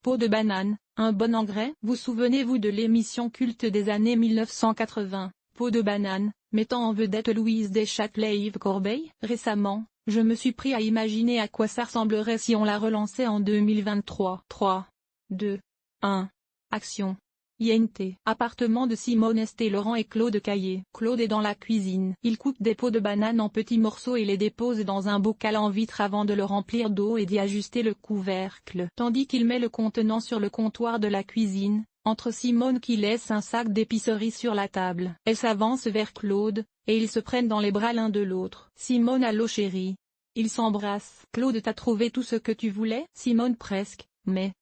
Peau de banane, un bon engrais? Vous souvenez-vous de l'émission culte des années 1980, Peau de banane, mettant en vedette Louise Deschâtelet et Yves Corbeil? Récemment, je me suis pris à imaginer à quoi ça ressemblerait si on la relançait en 2023. 3, 2, 1, action. INT. Appartement de Simone Esté Laurent et Claude Caillé. Claude est dans la cuisine. Il coupe des peaux de banane en petits morceaux et les dépose dans un bocal en vitre avant de le remplir d'eau et d'y ajuster le couvercle. Tandis qu'il met le contenant sur le comptoir de la cuisine, entre Simone qui laisse un sac d'épicerie sur la table. Elle s'avance vers Claude, et ils se prennent dans les bras l'un de l'autre. Simone: allô chérie. Ils s'embrassent. Claude: t'as trouvé tout ce que tu voulais? Simone: presque, mais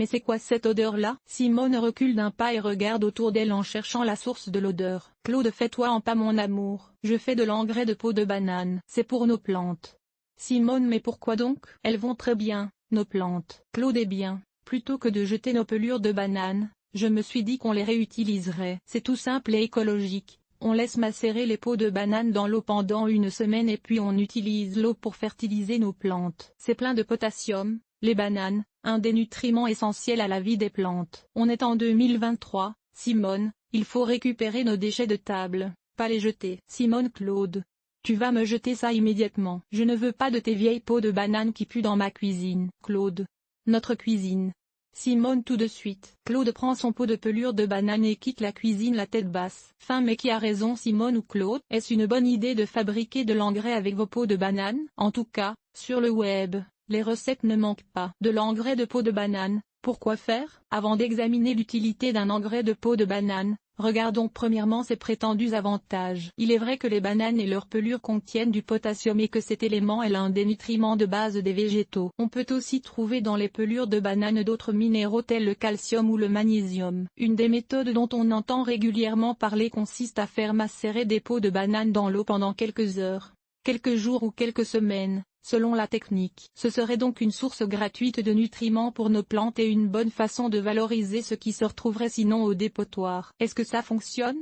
c'est quoi cette odeur-là? Simone recule d'un pas et regarde autour d'elle en cherchant la source de l'odeur. Claude: fais-toi en pas mon amour. Je fais de l'engrais de peau de banane. C'est pour nos plantes. Simone: mais pourquoi donc? Elles vont très bien, nos plantes. Claude: eh bien, plutôt que de jeter nos pelures de banane, je me suis dit qu'on les réutiliserait. C'est tout simple et écologique. On laisse macérer les peaux de banane dans l'eau pendant une semaine et puis on utilise l'eau pour fertiliser nos plantes. C'est plein de potassium, les bananes, un des nutriments essentiels à la vie des plantes. On est en 2023, Simone, il faut récupérer nos déchets de table, pas les jeter. Simone: Claude, tu vas me jeter ça immédiatement. Je ne veux pas de tes vieilles peaux de banane qui puent dans ma cuisine. Claude: notre cuisine. Simone: tout de suite. Claude prend son pot de pelure de banane et quitte la cuisine la tête basse. Mais qui a raison, Simone ou Claude? Est-ce une bonne idée de fabriquer de l'engrais avec vos pots de banane? En tout cas, sur le web, les recettes ne manquent pas. De l'engrais de peau de banane, pourquoi faire? Avant d'examiner l'utilité d'un engrais de peau de banane, regardons premièrement ses prétendus avantages. Il est vrai que les bananes et leurs pelures contiennent du potassium et que cet élément est l'un des nutriments de base des végétaux. On peut aussi trouver dans les pelures de banane d'autres minéraux tels le calcium ou le magnésium. Une des méthodes dont on entend régulièrement parler consiste à faire macérer des peaux de banane dans l'eau pendant quelques heures, quelques jours ou quelques semaines, selon la technique. Ce serait donc une source gratuite de nutriments pour nos plantes et une bonne façon de valoriser ce qui se retrouverait sinon au dépotoir. Est-ce que ça fonctionne?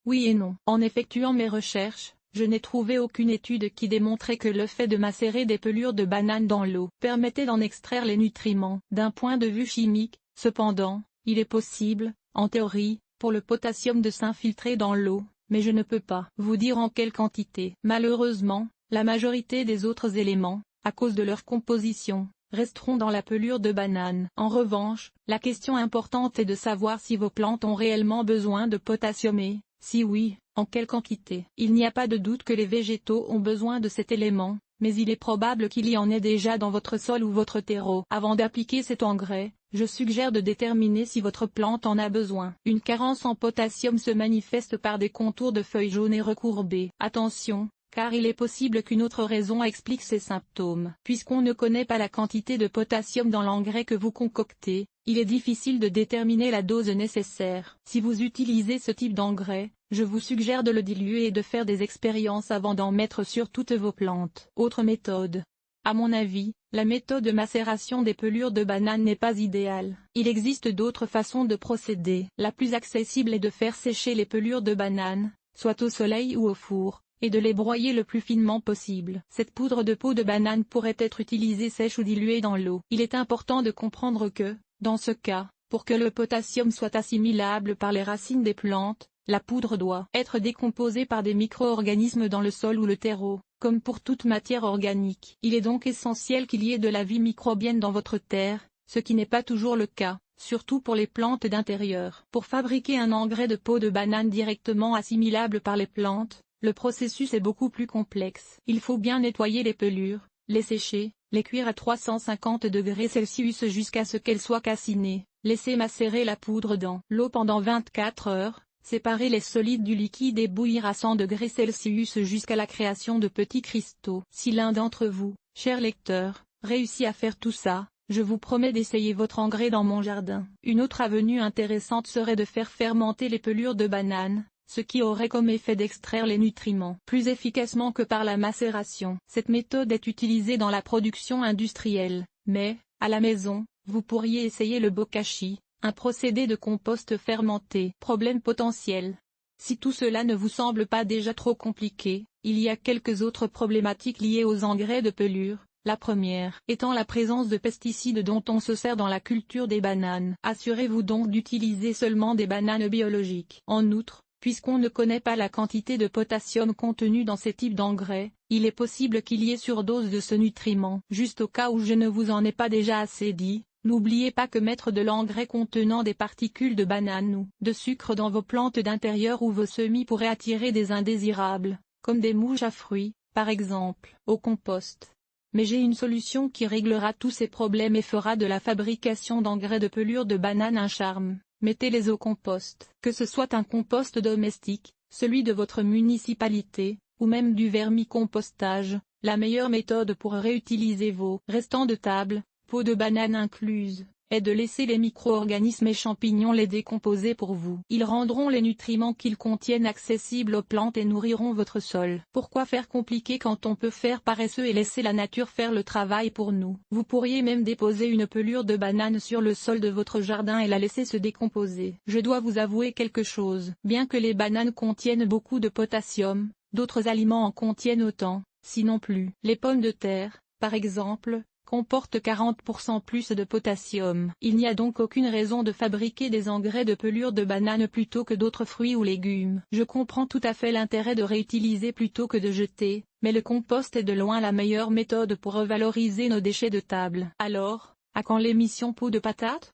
Oui et non. En effectuant mes recherches, je n'ai trouvé aucune étude qui démontrait que le fait de macérer des pelures de banane dans l'eau permettait d'en extraire les nutriments. D'un point de vue chimique, cependant, il est possible, en théorie, pour le potassium de s'infiltrer dans l'eau, mais je ne peux pas vous dire en quelle quantité. Malheureusement, la majorité des autres éléments, à cause de leur composition, resteront dans la pelure de banane. En revanche, la question importante est de savoir si vos plantes ont réellement besoin de potassium et, si oui, en quelle quantité. Il n'y a pas de doute que les végétaux ont besoin de cet élément, mais il est probable qu'il y en ait déjà dans votre sol ou votre terreau. Avant d'appliquer cet engrais, je suggère de déterminer si votre plante en a besoin. Une carence en potassium se manifeste par des contours de feuilles jaunes et recourbées. Attention, car il est possible qu'une autre raison explique ces symptômes. Puisqu'on ne connaît pas la quantité de potassium dans l'engrais que vous concoctez, il est difficile de déterminer la dose nécessaire. Si vous utilisez ce type d'engrais, je vous suggère de le diluer et de faire des expériences avant d'en mettre sur toutes vos plantes. Autre méthode. À mon avis, la méthode de macération des pelures de banane n'est pas idéale. Il existe d'autres façons de procéder. La plus accessible est de faire sécher les pelures de banane, soit au soleil ou au four, et de les broyer le plus finement possible. Cette poudre de peau de banane pourrait être utilisée sèche ou diluée dans l'eau. Il est important de comprendre que, dans ce cas, pour que le potassium soit assimilable par les racines des plantes, la poudre doit être décomposée par des micro-organismes dans le sol ou le terreau, comme pour toute matière organique. Il est donc essentiel qu'il y ait de la vie microbienne dans votre terre, ce qui n'est pas toujours le cas, surtout pour les plantes d'intérieur. Pour fabriquer un engrais de peau de banane directement assimilable par les plantes, le processus est beaucoup plus complexe. Il faut bien nettoyer les pelures, les sécher, les cuire à 350 degrés Celsius jusqu'à ce qu'elles soient calcinées, laisser macérer la poudre dans l'eau pendant 24 heures, séparer les solides du liquide et bouillir à 100 degrés Celsius jusqu'à la création de petits cristaux. Si l'un d'entre vous, chers lecteurs, réussit à faire tout ça, je vous promets d'essayer votre engrais dans mon jardin. Une autre avenue intéressante serait de faire fermenter les pelures de banane, ce qui aurait comme effet d'extraire les nutriments plus efficacement que par la macération. Cette méthode est utilisée dans la production industrielle, mais, à la maison, vous pourriez essayer le bokashi, un procédé de compost fermenté. Problème potentiel. Si tout cela ne vous semble pas déjà trop compliqué, il y a quelques autres problématiques liées aux engrais de pelure, La première étant la présence de pesticides dont on se sert dans la culture des bananes. Assurez-vous donc d'utiliser seulement des bananes biologiques. En outre, puisqu'on ne connaît pas la quantité de potassium contenue dans ces types d'engrais, il est possible qu'il y ait surdose de ce nutriment. Juste au cas où je ne vous en ai pas déjà assez dit, n'oubliez pas que mettre de l'engrais contenant des particules de banane ou de sucre dans vos plantes d'intérieur ou vos semis pourrait attirer des indésirables, comme des mouches à fruits, par exemple, au compost. Mais j'ai une solution qui réglera tous ces problèmes et fera de la fabrication d'engrais de pelure de banane un charme. Mettez-les au compost. Que ce soit un compost domestique, celui de votre municipalité, ou même du vermicompostage, la meilleure méthode pour réutiliser vos restants de table, peau de banane incluse, est de laisser les micro-organismes et champignons les décomposer pour vous. Ils rendront les nutriments qu'ils contiennent accessibles aux plantes et nourriront votre sol. Pourquoi faire compliqué quand on peut faire paresseux et laisser la nature faire le travail pour nous? Vous pourriez même déposer une pelure de banane sur le sol de votre jardin et la laisser se décomposer. Je dois vous avouer quelque chose. Bien que les bananes contiennent beaucoup de potassium, d'autres aliments en contiennent autant, sinon plus. Les pommes de terre, par exemple, comporte 40% plus de potassium. Il n'y a donc aucune raison de fabriquer des engrais de pelure de banane plutôt que d'autres fruits ou légumes. Je comprends tout à fait l'intérêt de réutiliser plutôt que de jeter, mais le compost est de loin la meilleure méthode pour revaloriser nos déchets de table. Alors, à quand l'émission peau de patate?